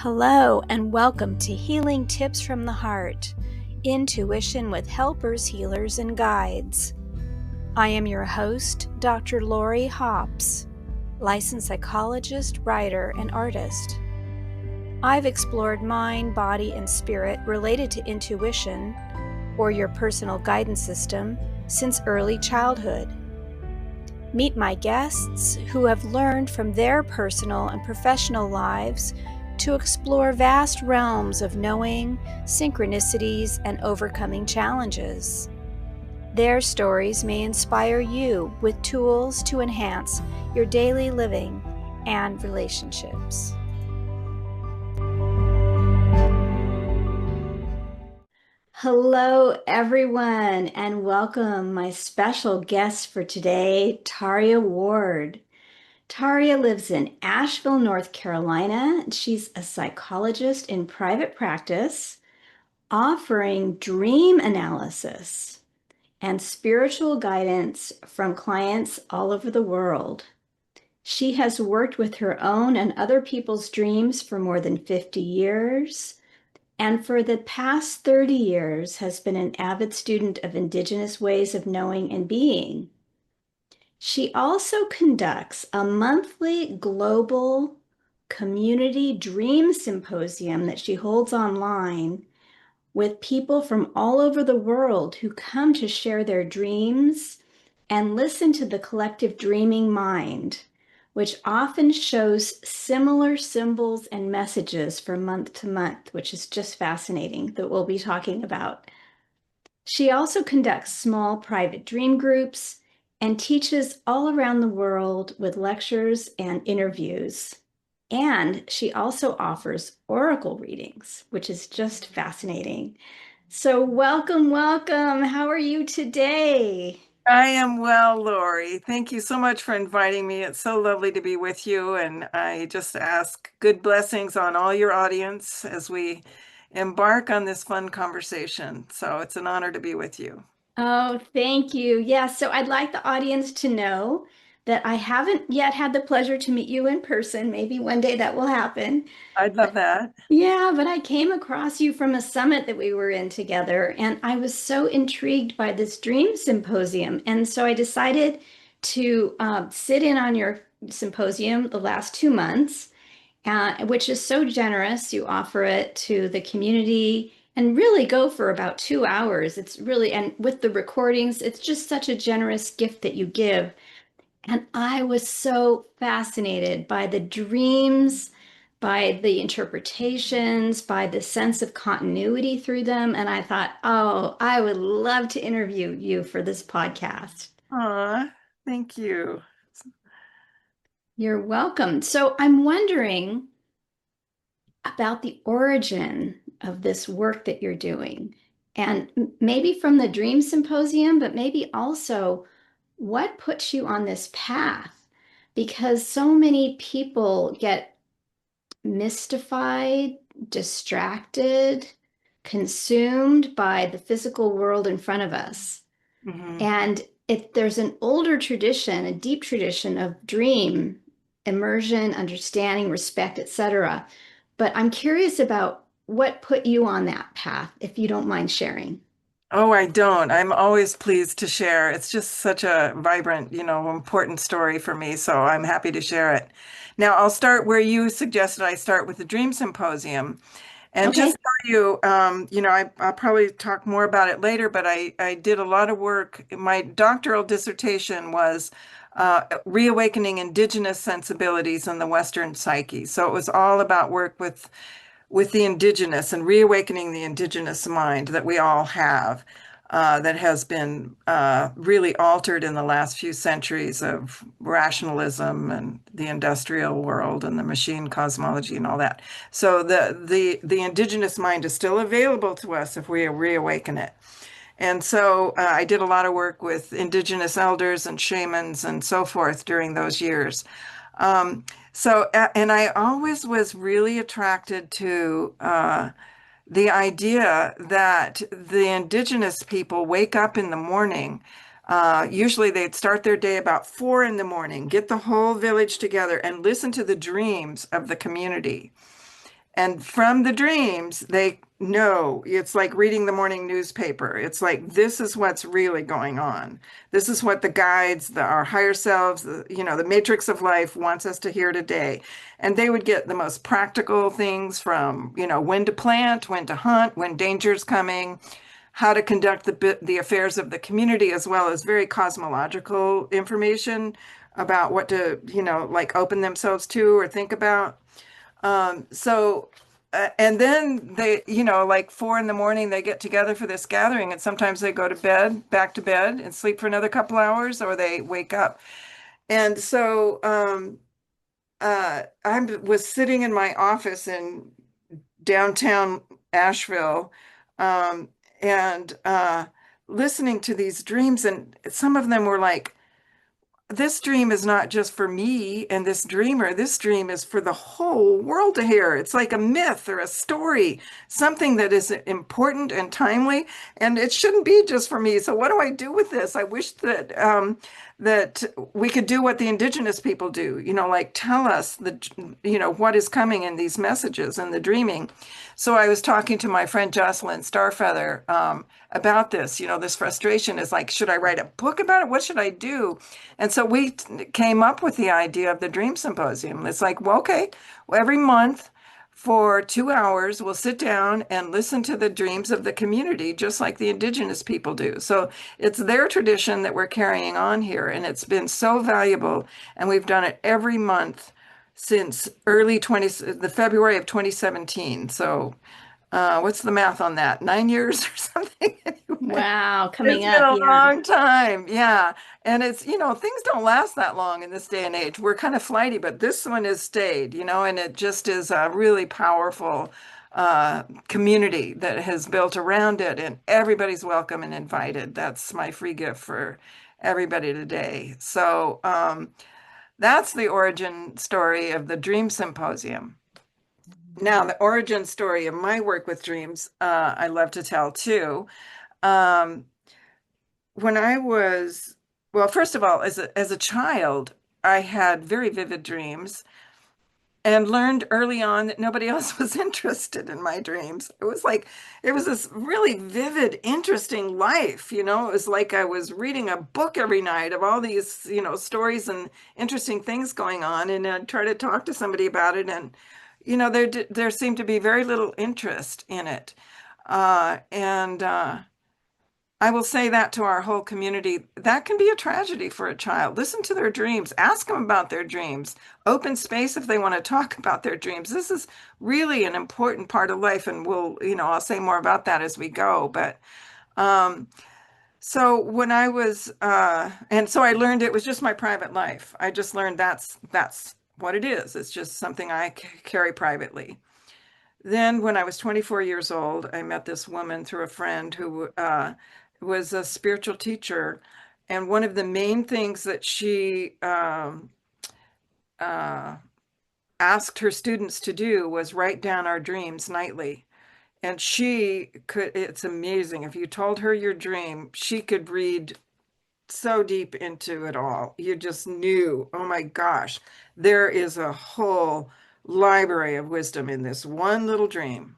Hello and welcome to Healing Tips from the Heart, Intuition with Helpers, Healers, and Guides. I am your host, Dr. Lori Hops, licensed psychologist, writer, and artist. I've explored mind, body, and spirit related to intuition, or your personal guidance system, since early childhood. Meet my guests who have learned from their personal and professional lives to explore vast realms of knowing, synchronicities, and overcoming challenges. Their stories may inspire you with tools to enhance your daily living and relationships. Hello, everyone, and welcome my special guest for today, Tayria Ward. Tayria lives in Asheville, North Carolina. She's a psychologist in private practice, offering dream analysis and spiritual guidance from clients all over the world. She has worked with her own and other people's dreams for more than 50 years, and for the past 30 years has been an avid student of indigenous ways of knowing and being. She also conducts a monthly Global Community Dream Symposium that she holds online with people from all over the world who come to share their dreams and listen to the collective dreaming mind, which often shows similar symbols and messages from month to month, which is just fascinating, that we'll be talking about. She also conducts small private dream groups and teaches all around the world with lectures and interviews. And she also offers oracle readings, which is just fascinating. So welcome, welcome. How are you today? I am well, Lori. Thank you so much for inviting me. It's so lovely to be with you. And I just ask good blessings on all your audience as we embark on this fun conversation. So it's an honor to be with you. Oh, thank you. Yeah, so I'd like the audience to know that I haven't yet had the pleasure to meet you in person. Maybe one day that will happen. I'd love that. Yeah, but I came across you from a summit that we were in together, and I was so intrigued by this dream symposium. And so I decided to sit in on your symposium the last 2 months, which is so generous. You offer it to the community and really go for about 2 hours. It's really, and with the recordings, it's just such a generous gift that you give. And I was so fascinated by the dreams, by the interpretations, by the sense of continuity through them. And I thought, oh, I would love to interview you for this podcast. Aw, thank you. You're welcome. So I'm wondering about the origin of this work that you're doing, and maybe from the Dream Symposium, but maybe also what puts you on this path? Because so many people get mystified, distracted, consumed by the physical world in front of us. Mhm. And if there's an older tradition, a deep tradition of dream, immersion, understanding, respect, etc. But I'm curious about what put you on that path, if you don't mind sharing. Oh, I don't. I'm always pleased to share. It's just such a vibrant, important story for me. So I'm happy to share it. Now, I'll start where you suggested I start with the Dream Symposium. And Okay. just tell you, I'll probably talk more about it later, but I did a lot of work. My doctoral dissertation was reawakening indigenous sensibilities in the Western psyche. So it was all about work with the indigenous and reawakening the indigenous mind that we all have. That has been really altered in the last few centuries of rationalism and the industrial world and the machine cosmology and all that. So the indigenous mind is still available to us if we reawaken it. And so I did a lot of work with indigenous elders and shamans and so forth during those years. And I always was really attracted to the idea that the indigenous people wake up in the morning. Usually they'd start their day about 4 in the morning, get the whole village together and listen to the dreams of the community. And from the dreams, they know it's like reading the morning newspaper. It's like, this is what's really going on. This is what the guides, our higher selves, the matrix of life wants us to hear today. And they would get the most practical things from, when to plant, when to hunt, when danger's coming, how to conduct the affairs of the community, as well as very cosmological information about what to, like open themselves to or think about. And then they, like 4 in the morning, they get together for this gathering, and sometimes they go to bed, back to bed, and sleep for another couple hours, or they wake up. And so I was sitting in my office in downtown Asheville, um, and listening to these dreams, and some of them were like, this dream is not just for me and this dreamer. This dream is for the whole world to hear. It's like a myth or a story, something that is important and timely, and it shouldn't be just for me. So what do I do with this? I wish that we could do what the indigenous people do, like tell us what is coming in these messages and the dreaming. So I was talking to my friend Jocelyn Starfeather about this. This frustration is like, should I write a book about it? What should I do? And so we came up with the idea of the Dream Symposium. It's like, well, okay, well, every month for 2 hours, we'll sit down and listen to the dreams of the community, just like the indigenous people do. So it's their tradition that we're carrying on here, and it's been so valuable. And we've done it every month since the February of 2017. So what's the math on that? 9 years or something? Anyway, Wow, it's coming been up. a Yeah. long time. Yeah. And it's, things don't last that long in this day and age. We're kind of flighty, but this one has stayed, and it just is a really powerful community that has built around it, and everybody's welcome and invited. That's my free gift for everybody today. So that's the origin story of the Dream Symposium. Now, the origin story of my work with dreams, I love to tell too. Um, when I was, well, first of all, as a child, I had very vivid dreams and learned early on that nobody else was interested in my dreams. It was this really vivid, interesting life. It was like I was reading a book every night of all these, stories and interesting things going on, and I'd try to talk to somebody about it, and there seemed to be very little interest in it. And I will say that to our whole community. That can be a tragedy for a child. Listen to their dreams. Ask them about their dreams. Open space if they want to talk about their dreams. This is really an important part of life, and I'll say more about that as we go. But um, so when I was, and so I learned it was just my private life. I just learned that's what it is. It's just something I carry privately. Then, when I was 24 years old, I met this woman through a friend who was a spiritual teacher. And one of the main things that she uh, asked her students to do was write down our dreams nightly. And she could, it's amazing. If you told her your dream, she could read so deep into it all. You just knew, oh my gosh, there is a whole library of wisdom in this one little dream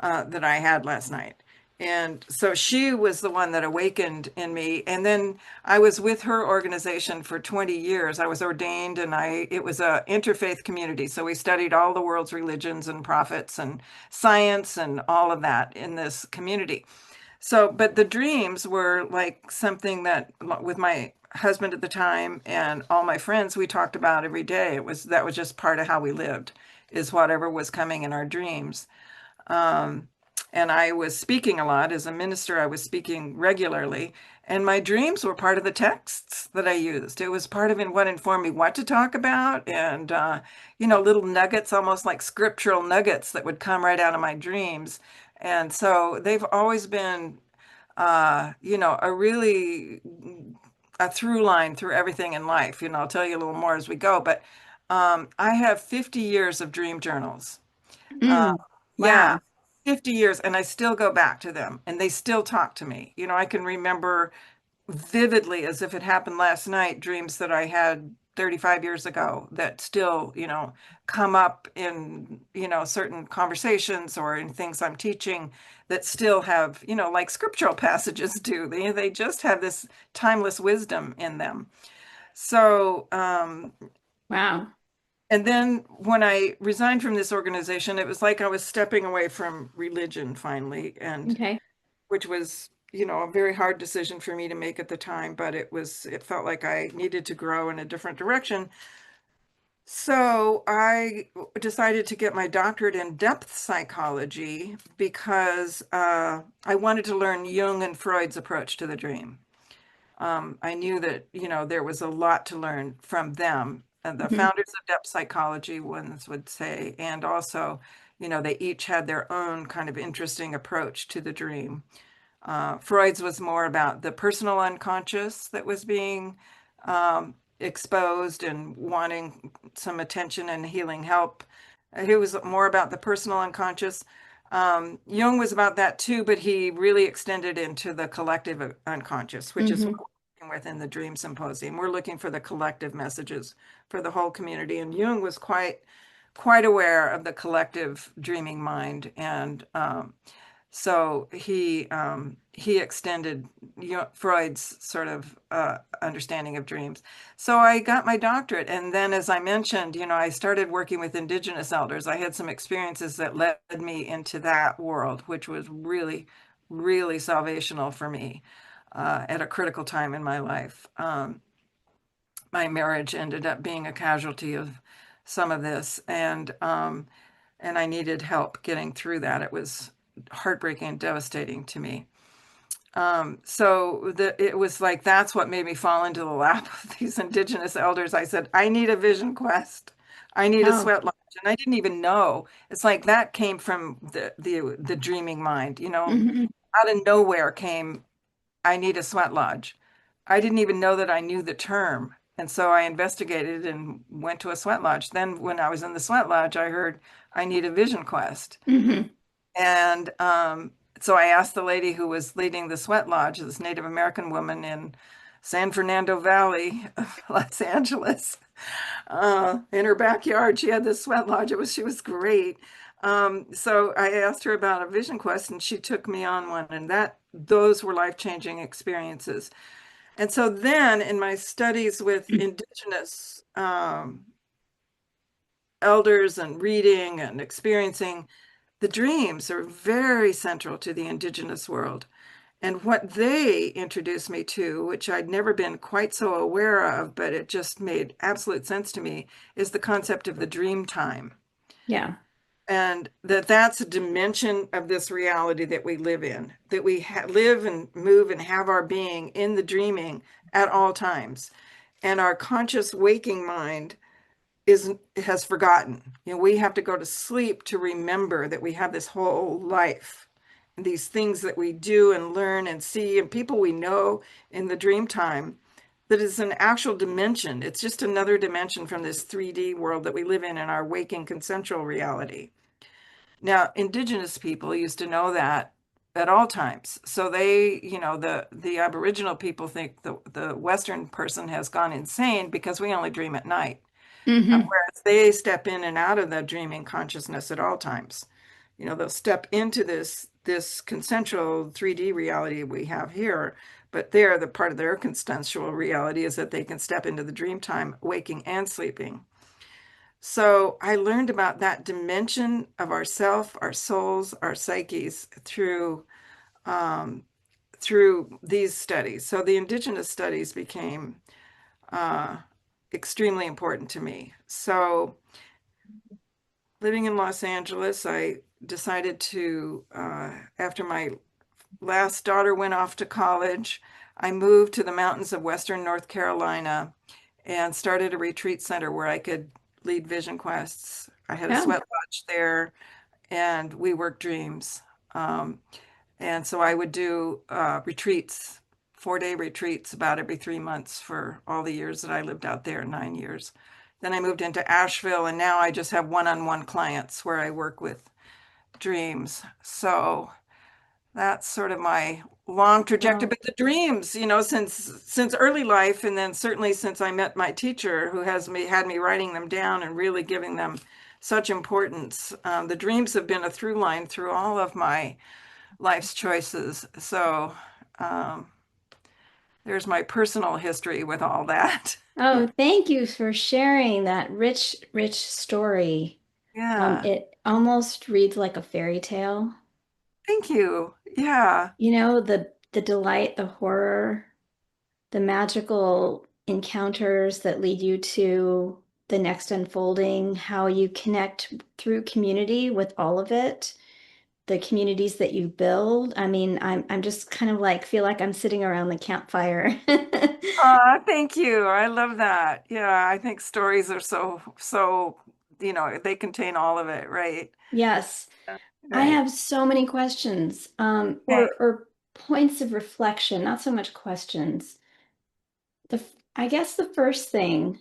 that I had last night. And so she was the one that awakened in me. And then I was with her organization for 20 years. I was ordained, and it was a interfaith community. So we studied all the world's religions and prophets and science and all of that in this community. So, but the dreams were like something that with my husband at the time and all my friends, we talked about every day. That was just part of how we lived, is whatever was coming in our dreams. Um, and I was speaking a lot as a minister. I was speaking regularly, and my dreams were part of the texts that I used. It was part of what informed me what to talk about, and little nuggets, almost like scriptural nuggets that would come right out of my dreams. And so they've always been, a really a through line through everything in life. I'll tell you a little more as we go, but I have 50 years of dream journals. Uh, Mm, yeah, wow. 50 years, and I still go back to them, and they still talk to me. I can remember vividly, as if it happened last night, dreams that I had 35 years ago that still, come up in, certain conversations or in things I'm teaching that still have, like scriptural passages do. They just have this timeless wisdom in them. So, Wow. and then when I resigned from this organization, it was like I was stepping away from religion finally, and Okay. which was, a very hard decision for me to make at the time, but it felt like I needed to grow in a different direction. So I decided to get my doctorate in depth psychology because I wanted to learn Jung and Freud's approach to the dream. I knew that, there was a lot to learn from them. And the Hmm. founders of depth psychology, ones would say, and also, they each had their own kind of interesting approach to the dream. Freud's was more about the personal unconscious that was being exposed and wanting some attention and healing help. He was more about the personal unconscious. Jung was about that too, but he really extended into the collective unconscious, which is what Hmm. we're working with in the Dream Symposium. We're looking for the collective messages for the whole community, and Jung was quite aware of the collective dreaming mind, and so he extended Freud's sort of understanding of dreams. So I got my doctorate, and then, as I mentioned, I started working with indigenous elders. I had some experiences that led me into that world, which was really, really salvational for me at a critical time in my life. My marriage ended up being a casualty of some of this, and I needed help getting through that. It was heartbreaking and devastating to me. It was like that's what made me fall into the lap of these indigenous elders. I said, I need a vision quest. I need a Oh. sweat lodge. And I didn't even know. It's like that came from the dreaming mind, Hmm. out of nowhere came, I need a sweat lodge. I didn't even know that I knew the term. And so I investigated and went to a sweat lodge. Then when I was in the sweat lodge, I heard I need a vision quest. Hmm. And so I asked the lady who was leading the sweat lodge, this Native American woman in San Fernando Valley of Los Angeles. In her backyard, she had this sweat lodge. She was great. So I asked her about a vision quest, and she took me on one, and those were life-changing experiences. And so then, in my studies with indigenous elders and reading and experiencing, the dreams are very central to the indigenous world. And what they introduced me to, which I'd never been quite so aware of, but it just made absolute sense to me, is the concept of the dream time. Yeah. And that's a dimension of this reality that we live in, that we live and move and have our being in the dreaming at all times. And our conscious waking mind has forgotten. We have to go to sleep to remember that we have this whole life, and these things that we do and learn and see, and people we know in the dream time, that is an actual dimension. It's just another dimension from this 3D world that we live in our waking consensual reality. Now, indigenous people used to know that at all times. So they, the Aboriginal people think the Western person has gone insane because we only dream at night. Hmm. Whereas they step in and out of the dreaming consciousness at all times. They'll step into this consensual 3D reality we have here, but the part of their consensual reality is that they can step into the dream time, waking and sleeping. So I learned about that dimension of ourself, our souls, our psyches um, through these studies. So the indigenous studies became uh, extremely important to me. So living in Los Angeles, I decided to, after my last daughter went off to college, I moved to the mountains of Western North Carolina and started a retreat center where I could lead vision quests. I had a Oh. sweat lodge there, and we worked dreams. Um, and so I would do retreats, 4-day retreats about every 3 months for all the years that I lived out there, 9 years. Then I moved into Asheville, and now I just have one-on-one clients where I work with dreams. So that's sort of my long trajectory. Wow. But the dreams, since early life, and then certainly since I met my teacher, who has me had me writing them down and really giving them such importance. The dreams have been a through line through all of my life's choices. So um, there's my personal history with all that. Oh, thank you for sharing that rich, rich story. Yeah. It almost reads like a fairy tale. Thank you. Yeah. You know, the delight, the horror, the magical encounters that lead you to the next unfolding, how you connect through community with all of it, the communities that you build. I mean, I'm just kind of like feel like I'm sitting around the campfire. Thank you. I love that. Yeah, I think stories are so, they contain all of it, right? Yes, I Right. have so many questions, Okay. or points of reflection, not so much questions. I guess the first thing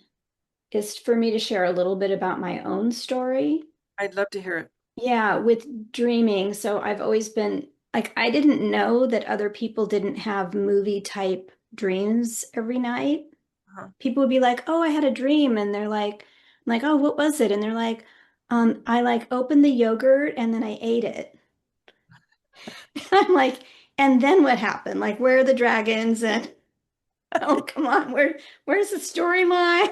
is for me to share a little bit about my own story. I'd love to hear it. Yeah, with dreaming. So I've always been like, I didn't know that other people didn't have movie type dreams every night. Uh-huh. People would be like, "Oh, I had a dream." And they're like, I'm like, "Oh, what was it?" And they're like, I like opened the yogurt and then I ate it. I'm like, and then what happened? Like, where are the dragons? And oh, come on, where's the storyline?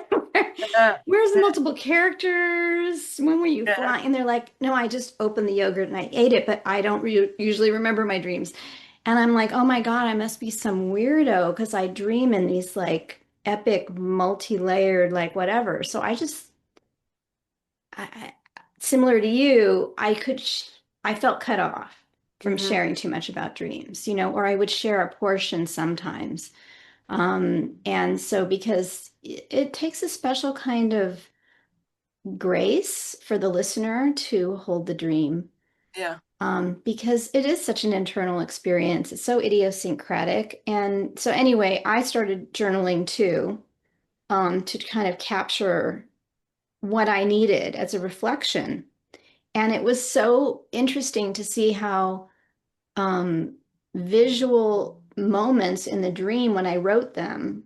Uh, Where's the multiple characters? When were you yeah. flying? And they're like, no, I just opened the yogurt and I ate it, but I don't re usually remember my dreams. And I'm like, oh my God, I must be some weirdo because I dream in these like epic, multi-layered, like whatever. So I just, I, similar to you, I felt cut off from Hmm. sharing too much about dreams, you know, or I would share a portion sometimes. And so because it takes a special kind of grace for the listener to hold the dream, Yeah. because it is such an internal experience. It's so idiosyncratic. And so anyway, I started journaling too, to kind of capture what I needed as a reflection. And it was so interesting to see how um, visual moments in the dream when I wrote them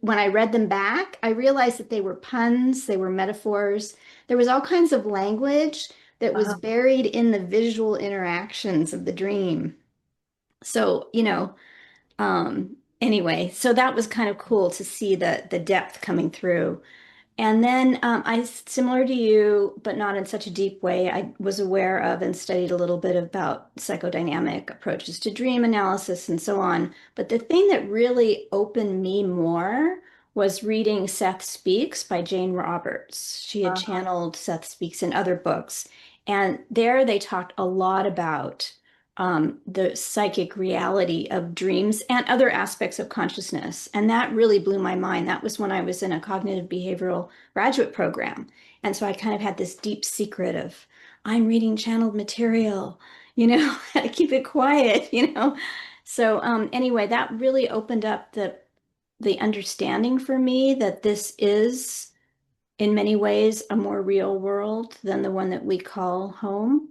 when I read them back, I realized that they were puns, they were metaphors. There was all kinds of language that was Uh-huh. buried in the visual interactions of the dream. So, anyway, so that was kind of cool to see the depth coming through. And then similar to you, but not in such a deep way, I was aware of and studied a little bit about psychodynamic approaches to dream analysis and so on. But the thing that really opened me more was reading Seth Speaks by Jane Roberts. She had Uh-huh. channeled Seth Speaks in other books. And there they talked a lot about the psychic reality of dreams and other aspects of consciousness. And that really blew my mind. That was when I was in a cognitive behavioral graduate program. And so I kind of had this deep secret of, I'm reading channeled material, how to keep it quiet, So anyway, that really opened up the understanding for me that this is in many ways a more real world than the one that we call home,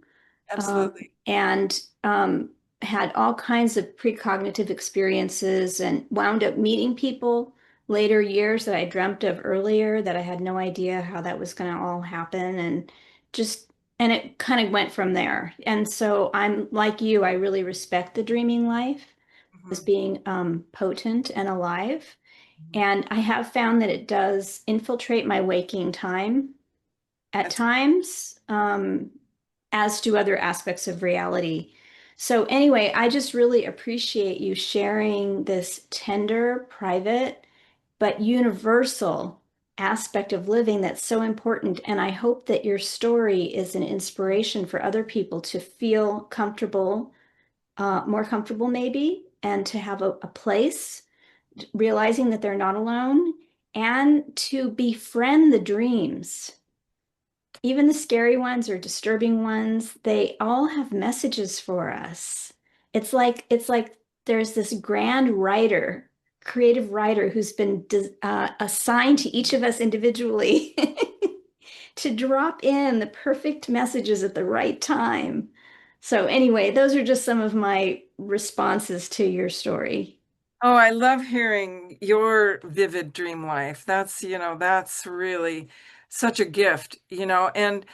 Absolutely. and had all kinds of precognitive experiences and wound up meeting people later years that I dreamt of earlier that I had no idea how that was going to all happen. And it kind of went from there. And so I'm like you, I really respect the dreaming life as Hmm. being potent and alive. And I have found that it does infiltrate my waking time at That's times, as do other aspects of reality. So, anyway, I just really appreciate you sharing this tender, private, but universal aspect of living that's so important. And I hope that your story is an inspiration for other people to feel comfortable, more comfortable maybe, and to have a place, realizing that they're not alone, and to befriend the dreams, even the scary ones or disturbing ones, they all have messages for us. It's like there's this grand writer, creative writer who's been assigned to each of us individually to drop in the perfect messages at the right time. So anyway, those are just some of my responses to your story. Oh, I love hearing your vivid dream life. That's really such a gift, and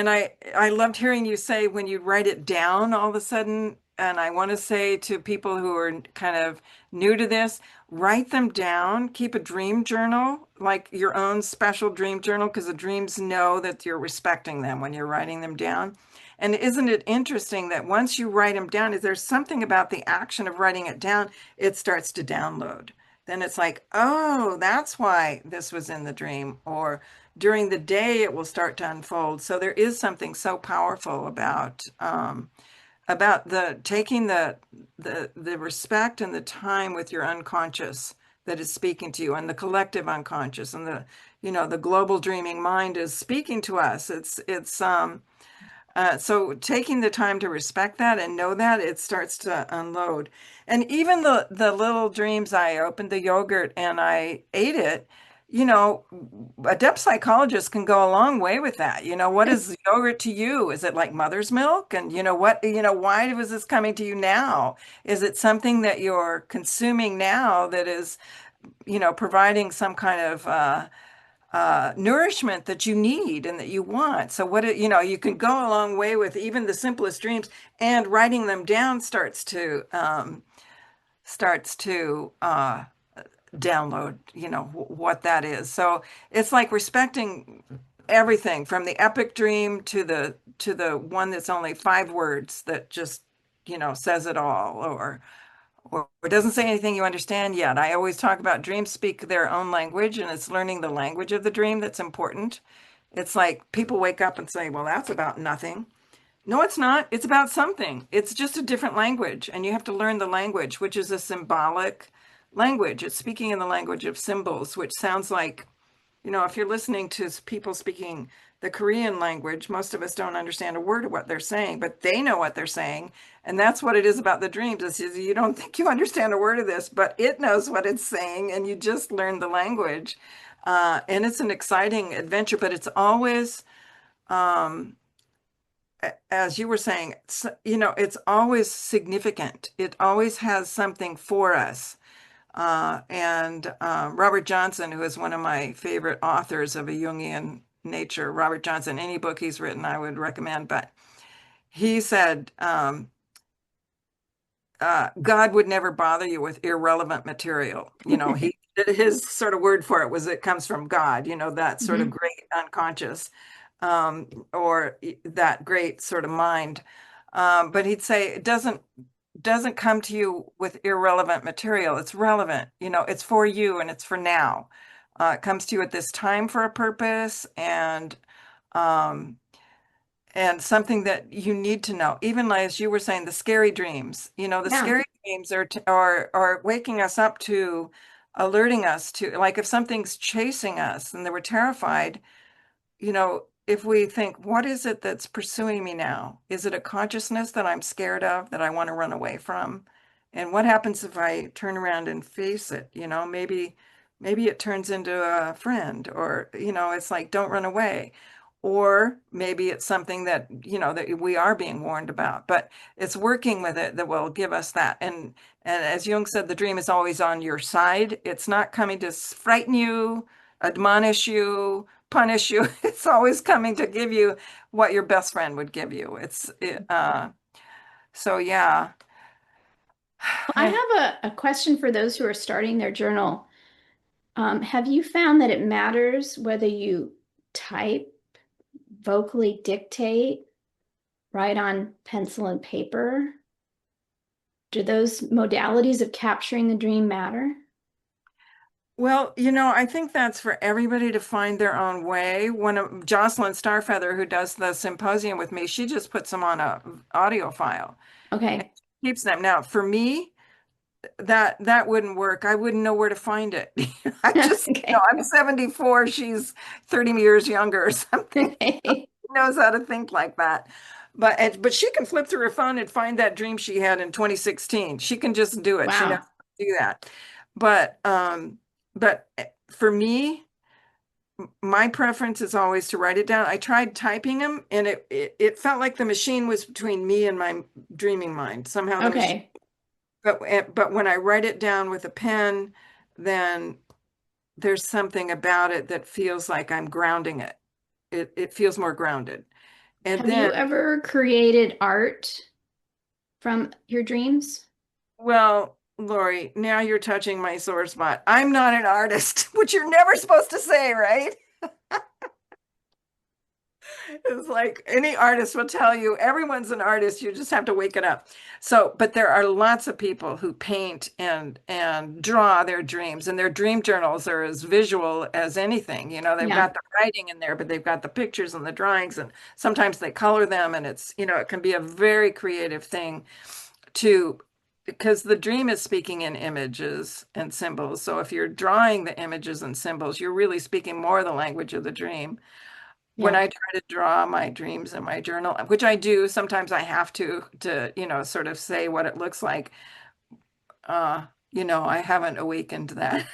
I loved hearing you say when you write it down all of a sudden, and I want to say to people who are kind of new to this, write them down, keep a dream journal, like your own special dream journal, because the dreams know that you're respecting them when you're writing them down. And isn't it interesting that once you write them down, is there something about the action of writing it down? It starts to download. Then it's like, oh, that's why this was in the dream. Or during the day, it will start to unfold. So there is something so powerful about the taking the respect and the time with your unconscious that is speaking to you, and the collective unconscious, and the global dreaming mind is speaking to us. So taking the time to respect that and know that, it starts to unload. And even the little dreams, I opened the yogurt and I ate it, you know, a depth psychologist can go a long way with that. What is yogurt to you? Is it like mother's milk? And why was this coming to you now? Is it something that you're consuming now that is, providing some kind of nourishment that you need and that you want. So you can go a long way with even the simplest dreams, and writing them down starts to download, what that is. So it's like respecting everything from the epic dream to the one that's only 5 words that just, says it all, or it doesn't say anything you understand yet. I always talk about dreams speak their own language, and it's learning the language of the dream that's important. It's like people wake up and say, well, that's about nothing. No, it's not. It's about something. It's just a different language, and you have to learn the language, which is a symbolic language. It's speaking in the language of symbols, which sounds like, if you're listening to people speaking the Korean language, most of us don't understand a word of what they're saying, but they know what they're saying. And that's what it is about the dreams. Is you don't think you understand a word of this, but it knows what it's saying, and you just learn the language. And it's an exciting adventure, but it's always, um, as you were saying, it's always significant. It always has something for us. And Robert Johnson, who is one of my favorite authors of a Jungian nature, Robert Johnson, any book he's written, I would recommend. But he said, God would never bother you with irrelevant material. His sort of word for it was it comes from God, that sort of Mhm. great unconscious, or that great sort of mind. But he'd say it doesn't come to you with irrelevant material. It's relevant, it's for you and it's for now. It comes to you at this time for a purpose, um, and something that you need to know. Even like, as you were saying, the scary dreams, the Yeah. scary dreams are waking us up to, alerting us to, like if something's chasing us and they were terrified, if we think, what is it that's pursuing me now? Is it a consciousness that I'm scared of, that I want to run away from? And what happens if I turn around and face it? Maybe it turns into a friend, or, it's like, don't run away. Or maybe it's something that, that we are being warned about, but it's working with it that will give us that. And as Jung said, the dream is always on your side. It's not coming to frighten you, admonish you, punish you. It's always coming to give you what your best friend would give you. So yeah. I have a question for those who are starting their journal. Have you found that it matters whether you type, vocally dictate, write on pencil and paper? Do those modalities of capturing the dream matter? Well, I think that's for everybody to find their own way. One of Jocelyn Starfeather, who does the symposium with me, she just puts them on a audio file and Okay. keeps them. Now, for me, that wouldn't work. I wouldn't know where to find it. I just, Okay. I'm 74, she's 30 years younger or something. Okay. Knows how to think like that. But she can flip through her phone and find that dream she had in 2016. She can just do it. She knows Wow. how to do that. But for me, my preference is always to write it down. I tried typing them, and it felt like the machine was between me and my dreaming mind. Somehow the machine, Okay. but when I write it down with a pen, then there's something about it that feels like I'm grounding it. It feels more grounded. And Have then, you ever created art from your dreams? well, Lori, now you're touching my sore spot. I'm not an artist, which you're never supposed to say, right? It's like any artist will tell you, everyone's an artist, you just have to wake it up. So, but there are lots of people who paint and draw their dreams, and their dream journals are as visual as anything. You know, they've Yeah. got the writing in there, but they've got the pictures and the drawings, and sometimes they color them, and it's, it can be a very creative thing to, because the dream is speaking in images and symbols. So if you're drawing the images and symbols, you're really speaking more the language of the dream. When Yeah. I try to draw my dreams in my journal, which I do, sometimes I have to, sort of say what it looks like. I haven't awakened that.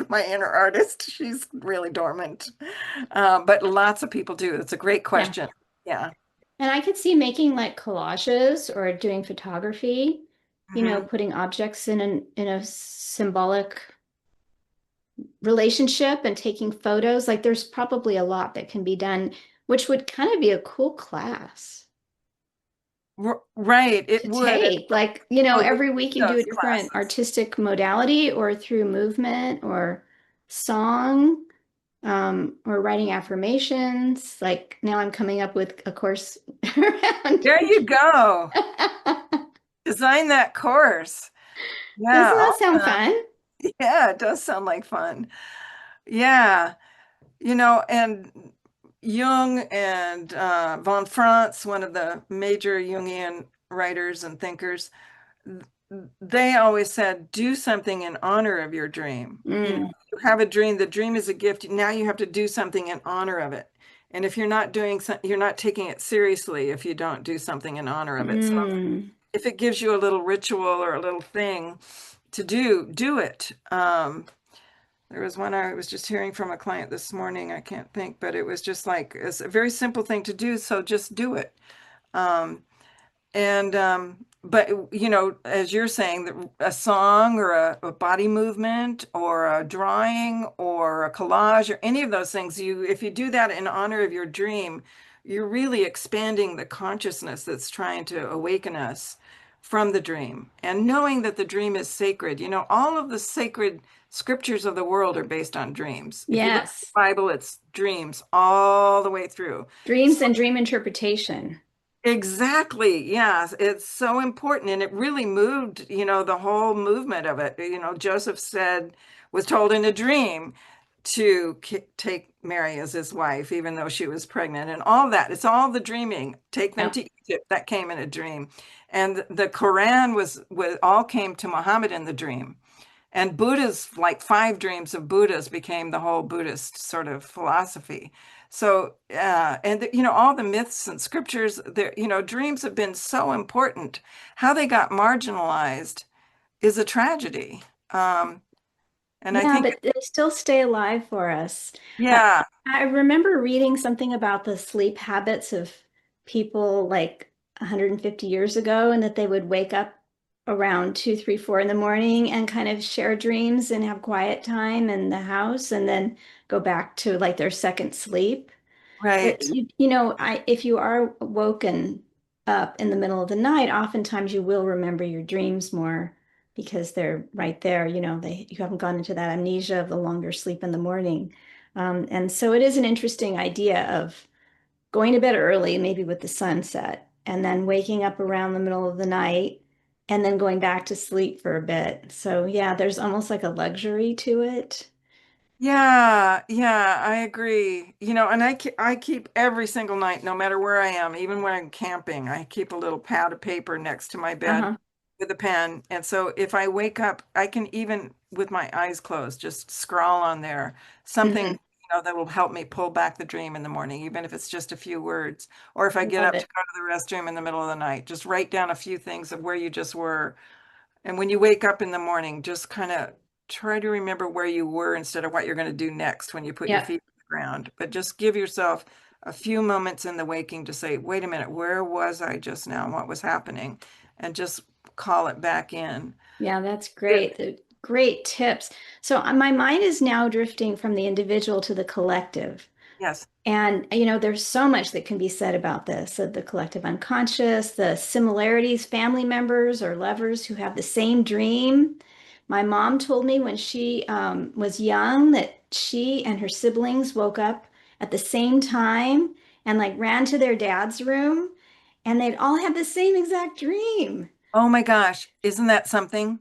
My inner artist, she's really dormant. But lots of people do. It's a great Yeah. question. Yeah. And I could see making like collages or doing photography, Hmm. putting objects in a symbolic relationship and taking photos. Like there's probably a lot that can be done, which would kind of be a cool class Right. It to would. take. Like, Oh, we every need week you do a those different classes. artistic modality or through movement or song, or writing affirmations. Like now I'm coming up with a course around. There you go. Design that course. Doesn't Yeah. that sound fun? Yeah, it does sound like fun. Yeah. And Jung and von Franz, one of the major Jungian writers and thinkers, they always said, do something in honor of your dream. Mm, You have a dream, the dream is a gift. Now you have to do something in honor of it. And if you're not doing something, you're not taking it seriously if you don't do something in honor of it. So mm. if it gives you a little ritual or a little thing to do it. There was one I was just hearing from a client this morning. I can't think, but it was just like it's a very simple thing to do, so just do it. Um, but as you're saying, a song or a body movement or a drawing or a collage or any of those things, if you do that in honor of your dream, you're really expanding the consciousness that's trying to awaken us from the dream. And knowing that the dream is sacred, all of the sacred scriptures of the world are based on dreams. If you look at the Yes. Bible, it's dreams all the way through. Dreams and dream interpretation. Exactly. Yes. It's so important. And it really moved, the whole movement of it. Joseph was told in a dream to take Mary as his wife, even though she was pregnant and all that. It's all the dreaming. Take them Yeah. to Egypt. That came in a dream. And the Quran was all came to Muhammad in the dream. And Buddha's, like 5 dreams of Buddha's became the whole Buddhist sort of philosophy. So, all the myths and scriptures, dreams have been so important. How they got marginalized is a tragedy. Um, and I Yeah, think, but they still stay alive for us. Uh, yeah, I remember reading something about the sleep habits of people like 150 years ago, and that they would wake up around 2, 3, 4 in the morning and kind of share dreams and have quiet time in the house and then go back to like their second sleep. right. If you are woken up in the middle of the night, oftentimes you will remember your dreams more because they're right there. You haven't gone into that amnesia of the longer sleep in the morning. And so it is an interesting idea of going to bed early, maybe with the sunset, and then waking up around the middle of the night and then going back to sleep for a bit. So yeah, there's almost like a luxury to it. Yeah, yeah, I agree. And I keep every single night, no matter where I am, even when I'm camping, I keep a little pad of paper next to my bed Uh-huh. with a pen. And so if I wake up, I can even with my eyes closed, just scrawl on there something, Hmm. that will help me pull back the dream in the morning, even if it's just a few words. Or if I get Love up to it. go to the restroom in the middle of the night, just write down a few things of where you just were. And when you wake up in the morning, just kind of try to remember where you were instead of what you're going to do next when you put your Yeah. feet. ground, but just give yourself a few moments in the waking to say, wait a minute, where was I just now? What was happening? And just call it back in. Yeah, that's It- great. Great tips. So my mind is now drifting from the individual to the collective. yes. And, there's so much that can be said about this, of the collective unconscious, the similarities, family members or lovers who have the same dream. My mom told me when she was young that she and her siblings woke up at the same time and like ran to their dad's room and they'd all had the same exact dream. Oh my gosh, isn't that something?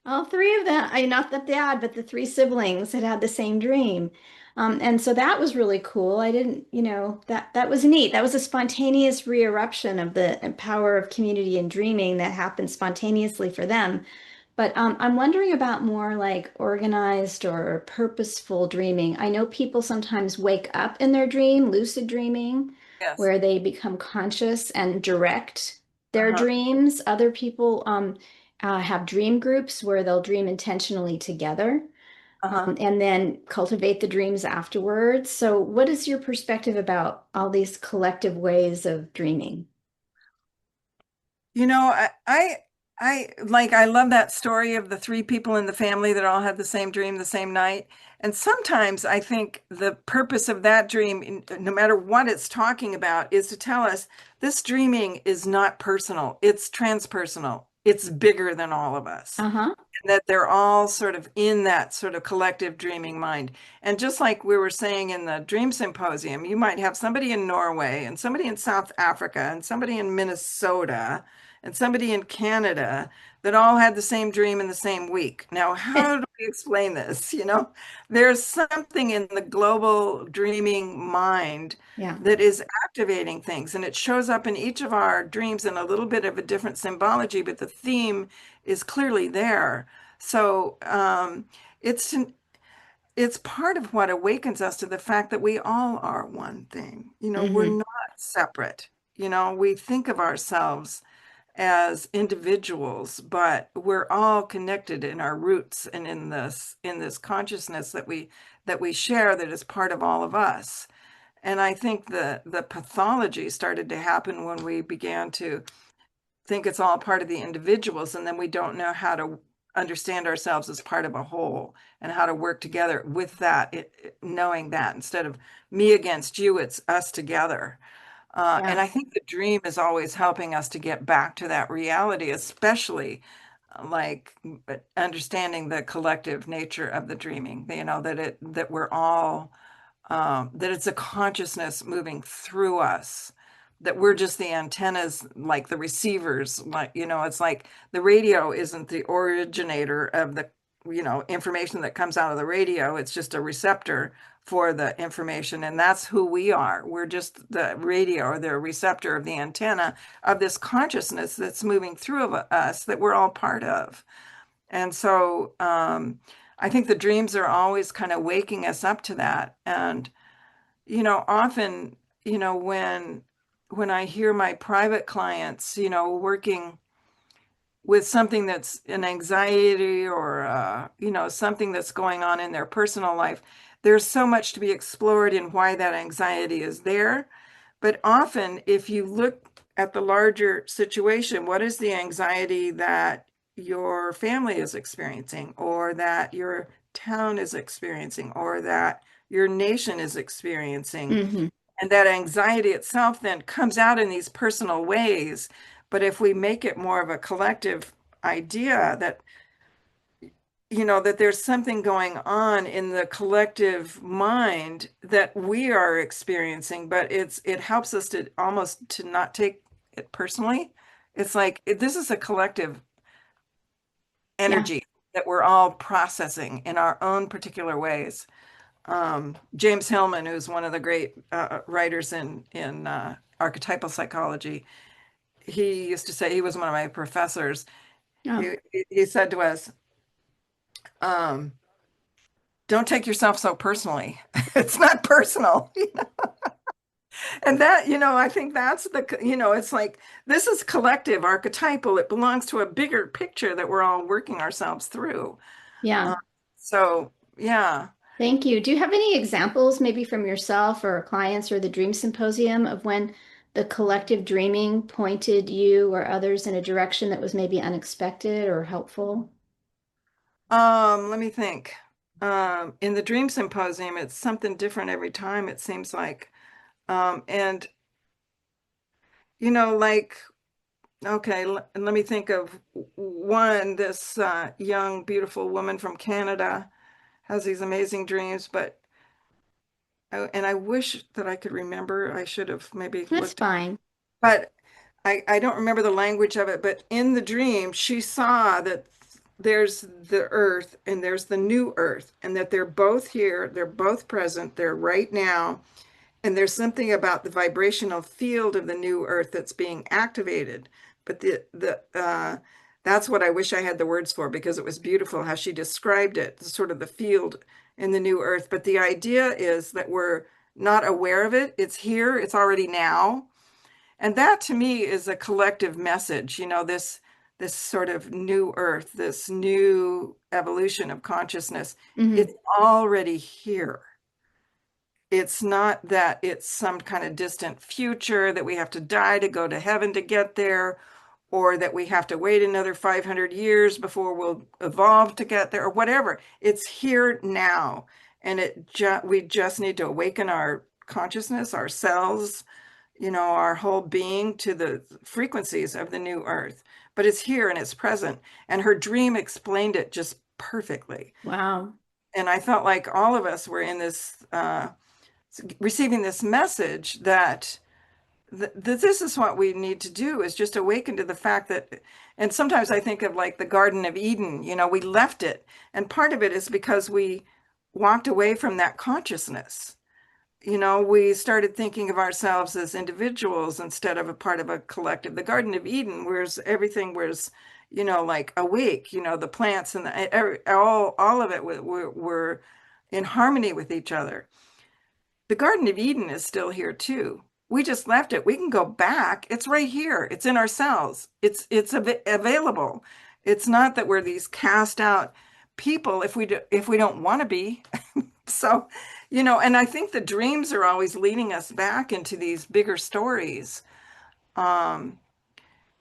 All three of them, not the dad, but the three siblings had the same dream. And so that was really cool. I didn't, that was neat. That was a spontaneous re-eruption of the power of community and dreaming that happened spontaneously for them. But I'm wondering about more like organized or purposeful dreaming. I know people sometimes wake up in their dream, lucid dreaming, Yes. where they become conscious and direct their Uh-huh. dreams. Other people have dream groups where they'll dream intentionally together, Uh-huh. and then cultivate the dreams afterwards. So, what is your perspective about all these collective ways of dreaming? You know, I love that story of the three people in the family that all had the same dream the same night. And sometimes I think the purpose of that dream, no matter what it's talking about, is to tell us this dreaming is not personal. It's transpersonal. It's bigger than all of us. Uh-huh. That they're all sort of in that sort of collective dreaming mind. And just like we were saying in the Dream Symposium, you might have somebody in Norway and somebody in South Africa and somebody in Minnesota and somebody in Canada that all had the same dream in the same week. Now, how do we explain this? There's something in the global dreaming mind Yeah. that is activating things, and it shows up in each of our dreams in a little bit of a different symbology, but the theme is clearly there. So it's it's part of what awakens us to the fact that we all are one thing. We're Hmm. not separate. We think of ourselves as individuals, but we're all connected in our roots and in this consciousness that we share that is part of all of us. And I think the pathology started to happen when we began to think it's all part of the individuals, and then we don't know how to understand ourselves as part of a whole and how to work together with that, knowing that instead of me against you, it's us together. And Yeah. I think the dream is always helping us to get back to that reality, especially like understanding the collective nature of the dreaming, that we're all that it's a consciousness moving through us, that we're just the antennas, like the receivers, it's like the radio isn't the originator of the, information that comes out of the radio. It's just a receptor for the information. And that's who we are. We're just the radio or the receptor of the antenna of this consciousness that's moving through of us that we're all part of. And so I think the dreams are always kind of waking us up to that. And, often, when I hear my private clients, working with something that's an anxiety or, something that's going on in their personal life, there's so much to be explored in why that anxiety is there. But often, if you look at the larger situation, what is the anxiety that your family is experiencing, or that your town is experiencing, or that your nation is experiencing? Hmm. And that anxiety itself then comes out in these personal ways. But if we make it more of a collective idea that there's something going on in the collective mind that we are experiencing, but it helps us to almost to not take it personally. It's like this is a collective Yeah. energy that we're all processing in our own particular ways. James Hillman, who's one of the great writers in archetypal psychology, he used to say, he was one of my professors. Oh, He said to us, um, "Don't take yourself so personally. It's not personal." And that, I think that's it's like this is collective, archetypal. It belongs to a bigger picture that we're all working ourselves through. yeah. Uh, so, yeah. Thank you. Do you have any examples, maybe from yourself or clients or the Dream Symposium, of when the collective dreaming pointed you or others in a direction that was maybe unexpected or helpful? Let me think. In the Dream Symposium, it's something different every time, it seems like. And like, okay, let me think of one. This young, beautiful woman from Canada has these amazing dreams, but and I wish that I could remember. I should have maybe That's looked at, fine. but I don't remember the language of it. But in the dream, she saw that there's the earth and there's the new earth, and that they're both here, they're both present, they're right now. And there's something about the vibrational field of the new earth that's being activated. But that's what I wish I had the words for, because it was beautiful how she described it, sort of the field in the new earth. But the idea is that we're not aware of it. It's here, it's already now. And that to me is a collective message, this sort of new earth, this new evolution of consciousness. Hmm. It's already here. It's not that it's some kind of distant future that we have to die to go to heaven to get there, or that we have to wait another 500 years before we'll evolve to get there, or whatever. It's here now. And we just need to awaken our consciousness, ourselves, our whole being to the frequencies of the new earth. But it's here and it's present. And her dream explained it just perfectly. Wow. And I felt like all of us were in this receiving this message that this is what we need to do, is just awaken to the fact that, and sometimes I think of like the Garden of Eden, we left it. And part of it is because we walked away from that consciousness. We started thinking of ourselves as individuals instead of a part of a collective. The Garden of Eden, whereas everything was, like awake, the plants and all of it were in harmony with each other. The Garden of Eden is still here too. We just left it. We can go back. It's right here. It's in our cells. It's available. It's not that we're these cast out people if we don't want to be. So, and I think the dreams are always leading us back into these bigger stories. Um,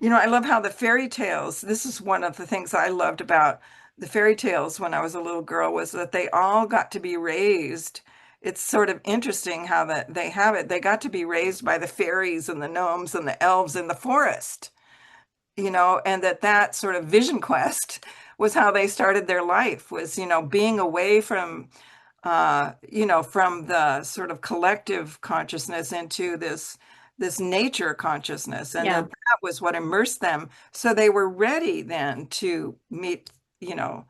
I love how the fairy tales, this is one of the things I loved about the fairy tales when I was a little girl, was that they all got to be raised. It's sort of interesting how that they have it. They got to be raised by the fairies and the gnomes and the elves in the forest, and that sort of vision quest was how they started their life, was, being away from the sort of collective consciousness into this nature consciousness, and Yeah. that was what immersed them. So they were ready then to meet, you know,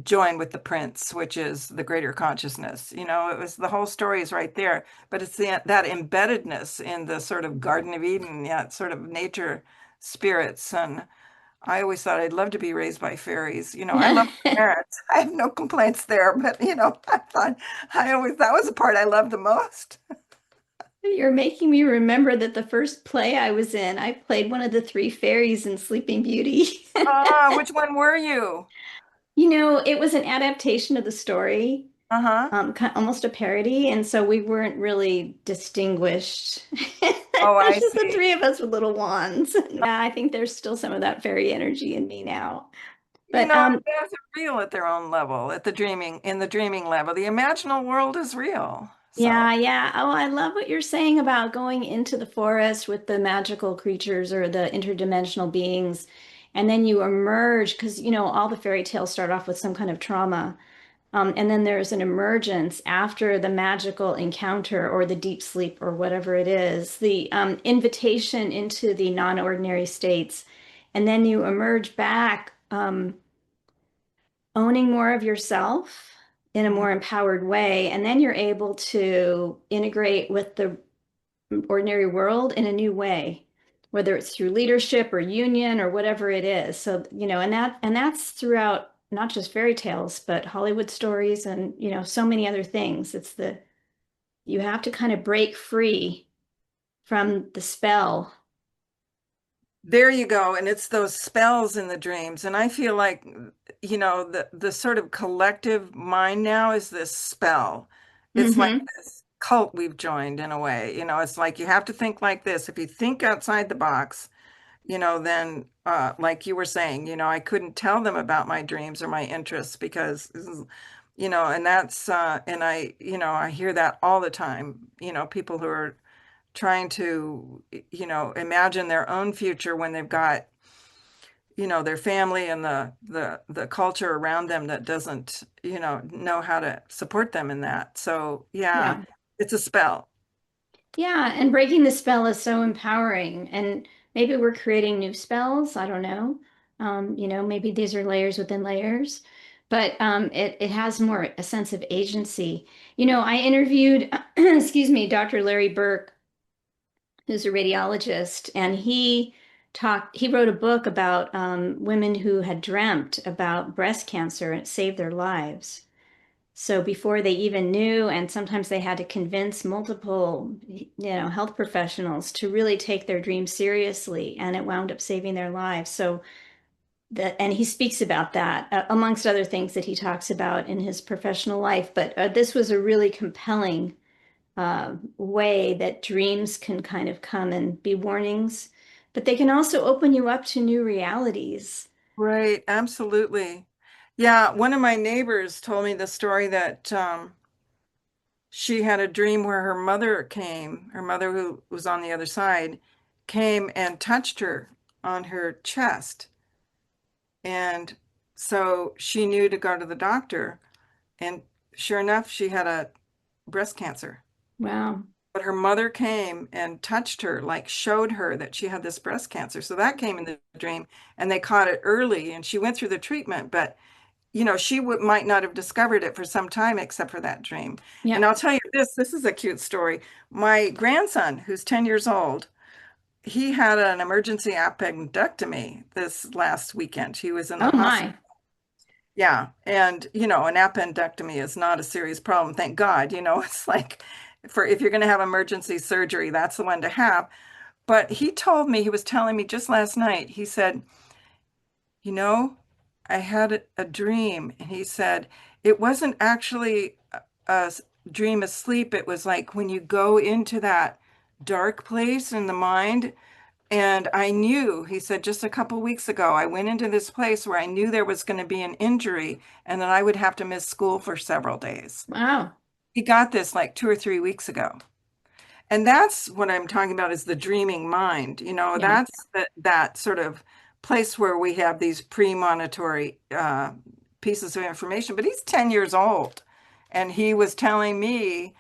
join with the prince, which is the greater consciousness. It was the whole story is right there, but it's that embeddedness in the sort of Garden of Eden, yeah, sort of nature spirits. And I always thought I'd love to be raised by fairies. I love my parents. I have no complaints there, but I thought that was the part I loved the most. You're making me remember that the first play I was in, I played one of the three fairies in Sleeping Beauty. Which one were you? It was an adaptation of the story, Uh-huh. almost a parody, and so we weren't really distinguished. Oh, It's I just the see. three of us with little wands. Yeah, I think there's still some of that fairy energy in me now. But They're real at their own level, in the dreaming level. The imaginal world is real. So yeah, yeah. Oh, I love what you're saying about going into the forest with the magical creatures or the interdimensional beings, and then you emerge because all the fairy tales start off with some kind of trauma. And then there's an emergence after the magical encounter or the deep sleep or whatever it is, the invitation into the non-ordinary states. And then you emerge back owning more of yourself in a mhm. more empowered way. And then you're able to integrate with the ordinary world in a new way, whether it's through leadership or union or whatever it is. So, and that's throughout not just fairy tales, but Hollywood stories and, so many other things. You have to kind of break free from the spell. There you go. And it's those spells in the dreams. And I feel like, the sort of collective mind now is this spell. It's like Mm-hmm. this cult we've joined in a way. It's like you have to think like this. If you think outside the box, then like you were saying, I couldn't tell them about my dreams or my interests because and that's and I hear that all the time, people who are trying to, imagine their own future when they've got, their family and the culture around them that doesn't, know how to support them in that. So yeah, Yeah. it's a spell. Yeah, and breaking the spell is so empowering. And maybe we're creating new spells. I don't know. Maybe these are layers within layers, but it has more a sense of agency. I interviewed, excuse me, Dr. Larry Burke, who's a radiologist, and he wrote a book about women who had dreamt about breast cancer and it saved their lives. So before they even knew, and sometimes they had to convince multiple, health professionals to really take their dream seriously, and it wound up saving their lives. So and he speaks about that amongst other things that he talks about in his professional life. But this was a really compelling way that dreams can kind of come and be warnings, but they can also open you up to new realities. Right, absolutely. Yeah, one of my neighbors told me the story that she had a dream where her mother who was on the other side, came and touched her on her chest. And so she knew to go to the doctor. And sure enough, she had a breast cancer. Wow. But her mother came and touched her, like showed her that she had this breast cancer. So that came in the dream, and they caught it early, and she went through the treatment. But she might not have discovered it for some time except for that dream. And Yeah. I'll tell you this is a cute story. My grandson, who's 10 years old, he had an emergency appendectomy this last weekend. He was in the Oh hospital. my. Yeah. And, an appendectomy is not a serious problem. Thank God. It's like for if you're going to have emergency surgery, that's the one to have. But he was telling me just last night, he said, you know, I had a dream, and he said it wasn't actually a dream asleep. It was like when you go into that dark place in the mind. And I knew, he said, just a couple weeks ago, I went into this place where I knew there was going to be an injury and that I would have to miss school for several days. Wow. He got this like 2 or 3 weeks ago. And that's what I'm talking about is the dreaming mind. Yeah. That's that sort of place where we have these premonitory pieces of information. But he's 10 years old. And he was telling me,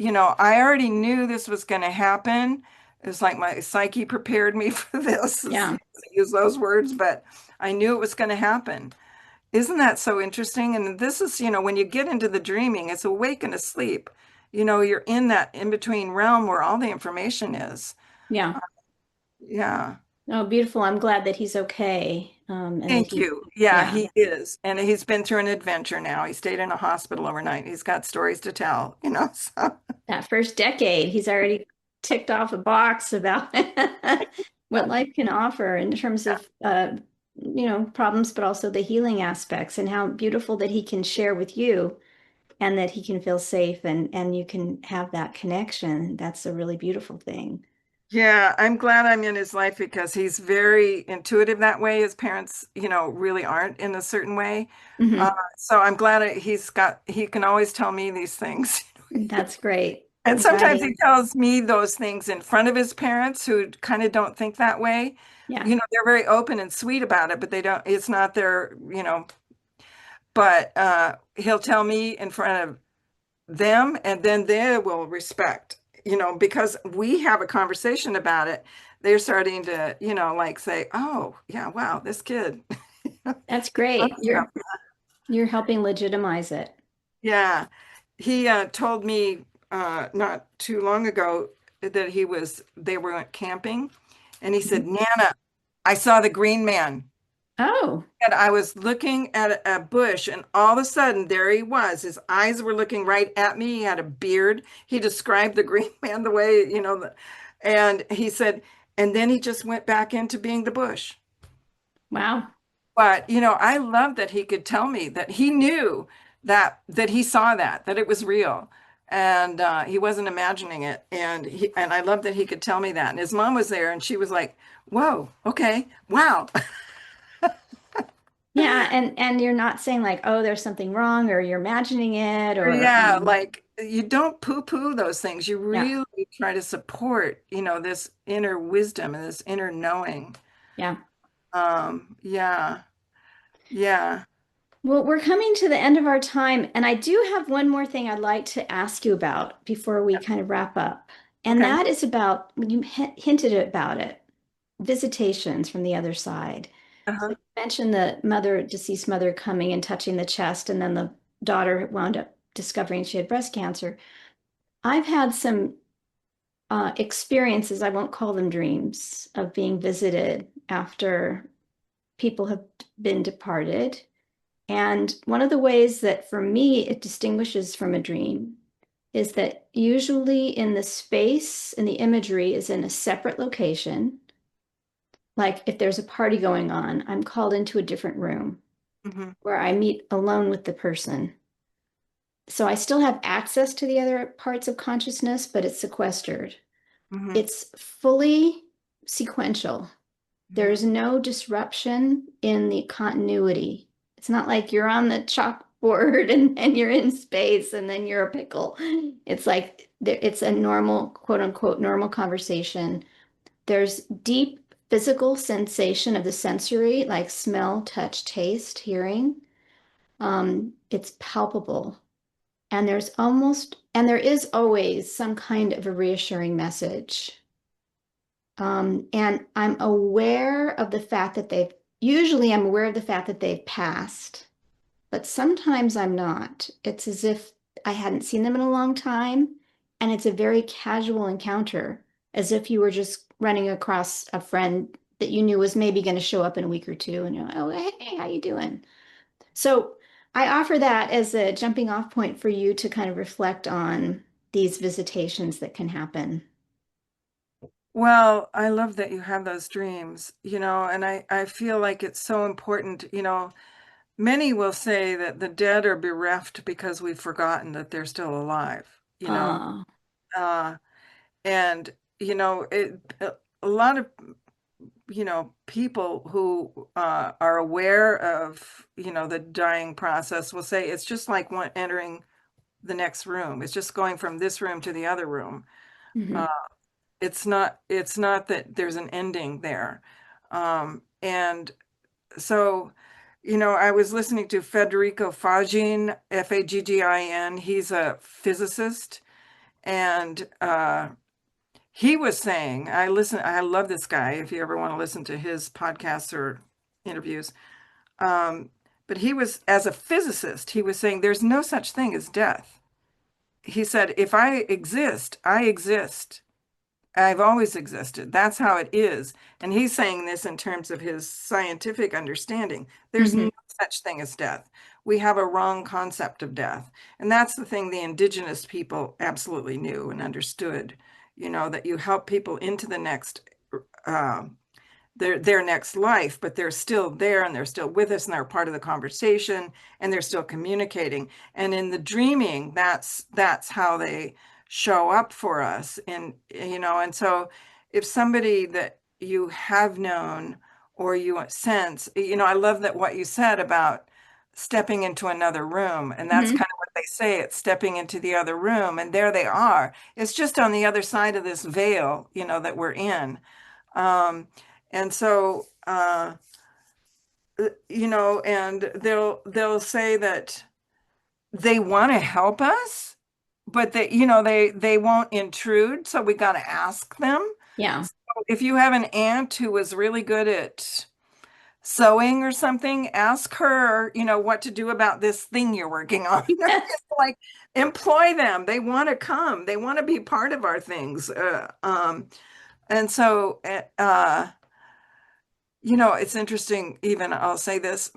I already knew this was going to happen. It's like my psyche prepared me for this, Yeah. use those words, but I knew it was going to happen. Isn't that so interesting? And this is, when you get into the dreaming, it's awake and asleep. You're in that in between realm where all the information is. Yeah. Yeah. Oh, beautiful. I'm glad that he's okay. And that Thank he, you. Yeah, yeah, he is. And he's been through an adventure now. He stayed in a hospital overnight. He's got stories to tell, so. that first decade, he's already ticked off a box about what life can offer in terms of, problems, but also the healing aspects and how beautiful that he can share with you and that he can feel safe and you can have that connection. That's a really beautiful thing. Yeah, I'm glad I'm in his life because he's very intuitive that way. His parents, really aren't in a certain way. Hmm. So I'm glad he can always tell me these things. That's great. And I'm glad sometimes that, he tells me those things in front of his parents who kind of don't think that way. yeah, They're very open and sweet about it, but it's not their, but he'll tell me in front of them and then they will respect, because we have a conversation about it. They're starting to, like say, oh, yeah, wow, this kid. that's great. Yeah. You're helping legitimize it. Yeah. He told me not too long ago that they were camping and he said, Mhm. Nana, I saw the green man. Oh, And I was looking at a bush, and all of a sudden, there he was. His eyes were looking right at me. He had a beard. He described the green man the way, and he said, and then he just went back into being the bush. wow. But, I love that he could tell me that he knew that he saw that it was real. And he wasn't imagining it. And I love that he could tell me that. And his mom was there and she was like, whoa, okay, wow. Yeah, and you're not saying like, oh, there's something wrong or you're imagining it or Yeah, like you don't poo-poo those things. You yeah, really try to support, this inner wisdom and this inner knowing. yeah. Yeah, yeah. Well, we're coming to the end of our time, and I do have one more thing I'd like to ask you about before we kind of wrap up. And Okay. that is about, you hinted about it, visitations from the other side. So Uh-huh. you mentioned the deceased mother coming and touching the chest, and then the daughter wound up discovering she had breast cancer. I've had some experiences, I won't call them dreams, of being visited after people have been departed. And one of the ways that for me it distinguishes from a dream is that usually in the space and the imagery is in a separate location. Like if there's a party going on, I'm called into a different room Hmm. where I meet alone with the person. So I still have access to the other parts of consciousness, but it's sequestered. Hmm. It's fully sequential. Hmm. There's no disruption in the continuity. It's not like you're on the chalkboard and you're in space and then you're a pickle. It's like it's a normal, quote unquote, normal conversation. There's deep physical sensation of the sensory, like smell, touch, taste, hearing. It's palpable. And there is always some kind of a reassuring message. And usually I'm aware of the fact that they've passed, but sometimes I'm not. It's as if I hadn't seen them in a long time, and it's a very casual encounter, as if you were just running across a friend that you knew was maybe going to show up in a week or two, and you're like, oh, hey, how you doing? So I offer that as a jumping off point for you to kind of reflect on these visitations that can happen. Well, I love that you have those dreams, and I feel like it's so important. Many will say that the dead are bereft because we've forgotten that they're still alive, Oh, uh, and, a lot of, people who are aware of, the dying process will say it's just like entering the next room. It's just going from this room to the other room. Uh, mhm. it's not that there's an ending there. And so, I was listening to Federico Faggin, Faggin. He's a physicist, and he was saying, I love this guy if you ever want to listen to his podcasts or interviews. Um, but as a physicist, he was saying there's no such thing as death. He said, if I exist, I exist. I've always existed. That's how it is. And he's saying this in terms of his scientific understanding. There's Mhm. no such thing as death. We have a wrong concept of death. And that's the thing the indigenous people absolutely knew and understood, that you help people into the next uh, their next life, but they're still there and they're still with us and they're part of the conversation and they're still communicating. And in the dreaming, that's how they show up for us. And so if somebody that you have known or you sense, I love that what you said about stepping into another room. And that's Mhm. kind of what they say, it's stepping into the other room. And there they are. It's just on the other side of this veil, that we're in. Um, and so, and they'll say that they want to help us, but they won't intrude. So we got to ask them. Yeah. So if you have an aunt who was really good at sewing or something, ask her, what to do about this thing you're working on. Yes. It's like employ them. They want to come. They want to be part of our things. And so, it's interesting, even I'll say this.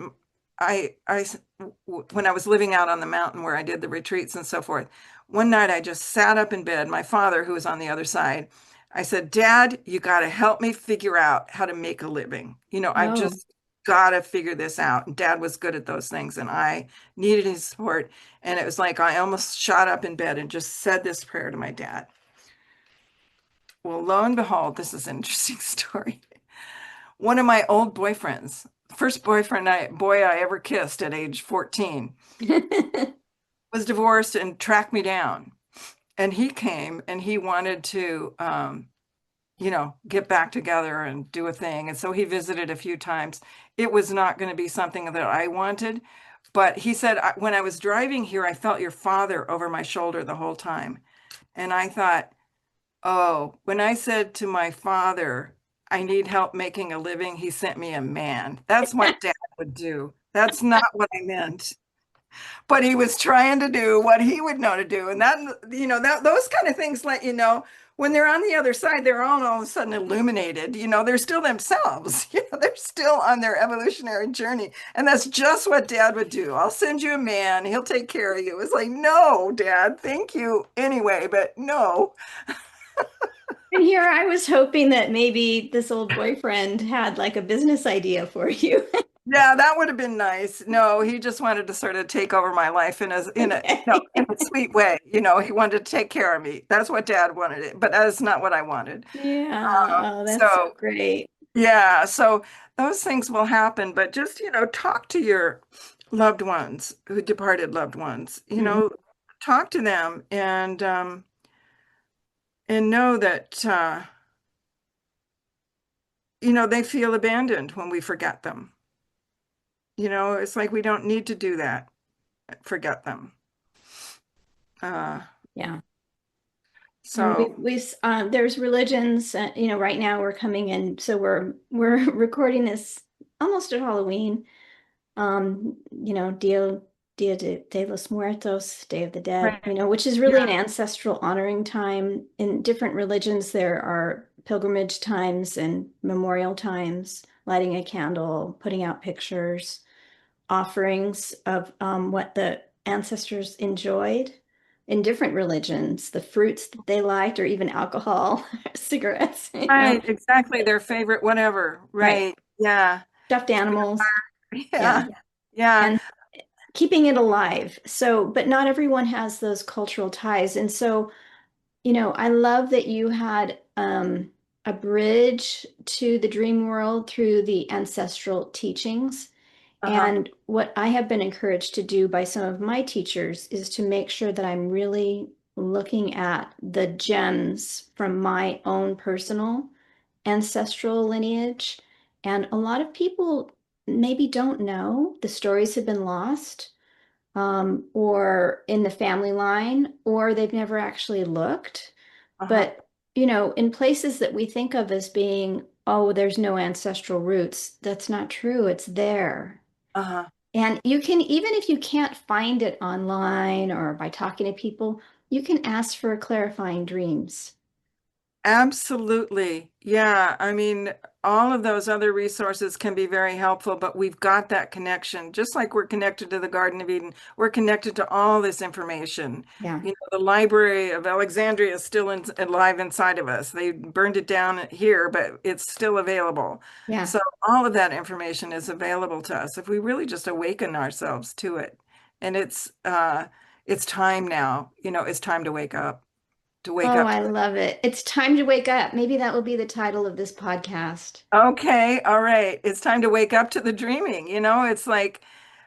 When I was living out on the mountain where I did the retreats and so forth, one night I just sat up in bed. My father, who was on the other side, I said, Dad, you got to help me figure out how to make a living. I've Oh. just got to figure this out. And Dad was good at those things, and I needed his support. And it was like I almost shot up in bed and just said this prayer to my dad. Well, lo and behold, this is an interesting story. One of my old boyfriends, first boy I ever kissed at age 14, was divorced and tracked me down. And he came and he wanted to, get back together and do a thing. And so he visited a few times. It was not going to be something that I wanted. But he said, when I was driving here, I felt your father over my shoulder the whole time. And I thought, oh, when I said to my father, I need help making a living, he sent me a man. That's what Dad would do. That's not what I meant. But he was trying to do what he would know to do. And that, that those kind of things let you know when they're on the other side, they're all of a sudden illuminated. They're still themselves. They're still on their evolutionary journey. And that's just what Dad would do. I'll send you a man, he'll take care of you. It's like, no, Dad, thank you anyway, but no. And here I was hoping that maybe this old boyfriend had like a business idea for you. Yeah, that would have been nice. No, he just wanted to sort of take over my life Okay. in a sweet way. He wanted to take care of me. That's what Dad wanted it, but that's not what I wanted. Yeah. Oh, that's so So great. yeah, so those things will happen, but just, talk to your loved ones, who departed loved ones, Mhm. talk to them and know that they feel abandoned when we forget them. It's like we don't need to do that, forget them. Uh, Yeah. And so there's religions, right now we're coming in, so we're recording this almost at Halloween. Dia de los Muertos, Day of the Dead, right. which is really an Yeah. ancestral honoring time. In different religions, there are pilgrimage times and memorial times, lighting a candle, putting out pictures, offerings of what the ancestors enjoyed in different religions, the fruits that they liked, or even alcohol, cigarettes, Right, exactly. Their favorite, whatever. right? Right. Yeah. Stuffed animals. Yeah. Yeah. Yeah. And keeping it alive. So, but not everyone has those cultural ties. And so, I love that you had a bridge to the dream world through the ancestral teachings. Uh-huh. And what I have been encouraged to do by some of my teachers is to make sure that I'm really looking at the gems from my own personal ancestral lineage. And a lot of people maybe don't know. The stories have been lost, or in the family line, or they've never actually looked. Uh-huh. But, in places that we think of as being, oh, there's no ancestral roots, that's not true. It's there. Uh-huh. And you can, even if you can't find it online or by talking to people, you can ask for clarifying dreams. Absolutely. Yeah. I mean, all of those other resources can be very helpful, but we've got that connection. Just like we're connected to the Garden of Eden, we're connected to all this information. Yeah. The Library of Alexandria is still alive inside of us. They burned it down here, but it's still available. Yeah. So all of that information is available to us if we really just awaken ourselves to it. And it's time now. It's time to wake up, to wake Oh, up. I love it. It's time to wake up. Maybe that will be the title of this podcast. Okay, all right. It's time to wake up to the dreaming. It's like,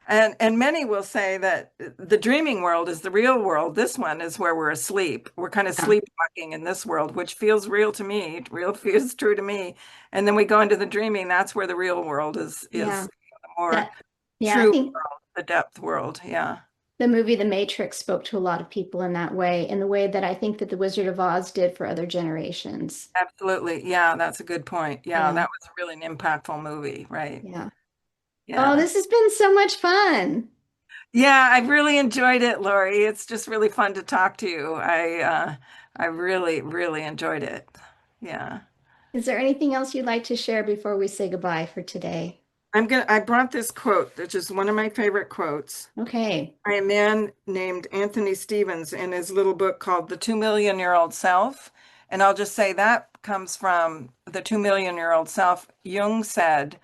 and many will say that the dreaming world is the real world. This one is where we're asleep. We're kind of Yeah. sleepwalking in this world, which feels real to me. Real feels true to me. And then we go into the dreaming. That's where the real world is Yeah. the more That, yeah, I true think world, the depth world. Yeah, the movie The Matrix spoke to a lot of people in that way, in the way that I think that The Wizard of Oz did for other generations. absolutely. Yeah, that's a good point. Yeah, Yeah. that was really an impactful movie, right? Yeah. Oh, Yeah. this has been so much fun. Yeah, I've really enjoyed it, Lori. It's just really fun to talk to you. I really, really enjoyed it. Yeah. Is there anything else you'd like to share before we say goodbye for today? I brought this quote, which is one of my favorite quotes, Okay. by a man named Anthony Stevens in his little book called The 2 Million Year Old Self. And I'll just say that comes from The 2 Million Year Old Self. Jung said,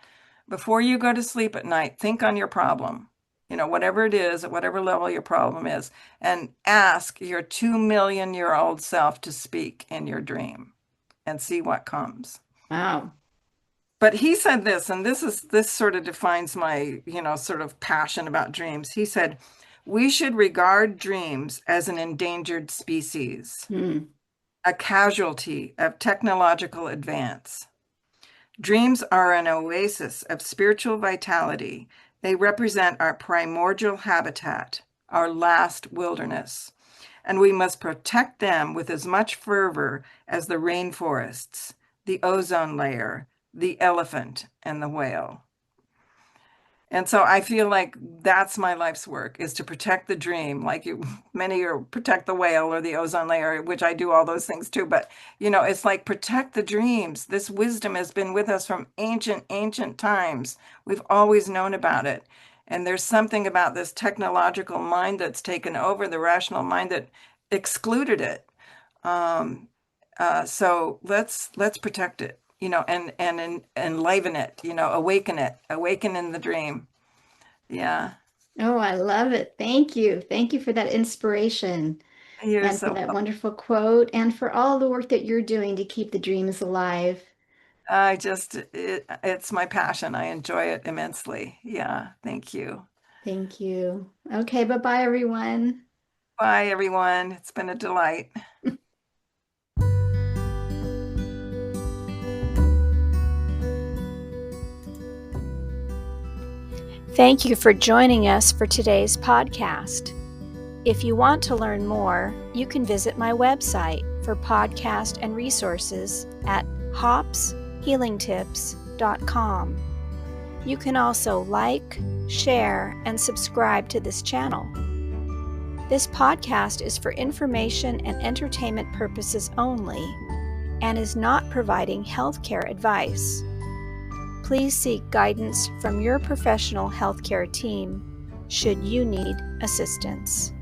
Before you go to sleep at night, think on your problem, whatever it is, at whatever level your problem is, and ask your 2 million-year-old self to speak in your dream and see what comes. Wow. But he said this, and this sort of defines my, sort of passion about dreams. He said, we should regard dreams as an endangered species, Hmm. a casualty of technological advance. Dreams are an oasis of spiritual vitality. They represent our primordial habitat, our last wilderness, and we must protect them with as much fervor as the rainforests, the ozone layer, the elephant, and the whale. And so I feel like that's my life's work, is to protect the dream, like many are protect the whale or the ozone layer, which I do all those things too. But, it's like protect the dreams. This wisdom has been with us from ancient times. We've always known about it. And there's something about this technological mind that's taken over the rational mind that excluded it. So let's protect it, and enliven it, awaken in the dream. Yeah. Oh, I love it. Thank you. Thank you for that inspiration You're and for so that wonderful quote and for all the work that you're doing to keep the dreams alive. it's my passion. I enjoy it immensely. Yeah. Thank you. Thank you. Okay, bye-bye, everyone. Bye, everyone. It's been a delight. Thank you for joining us for today's podcast. If you want to learn more, you can visit my website for podcast and resources at hopshealingtips.com. You can also like, share, and subscribe to this channel. This podcast is for information and entertainment purposes only and is not providing healthcare advice. Please seek guidance from your professional healthcare team should you need assistance.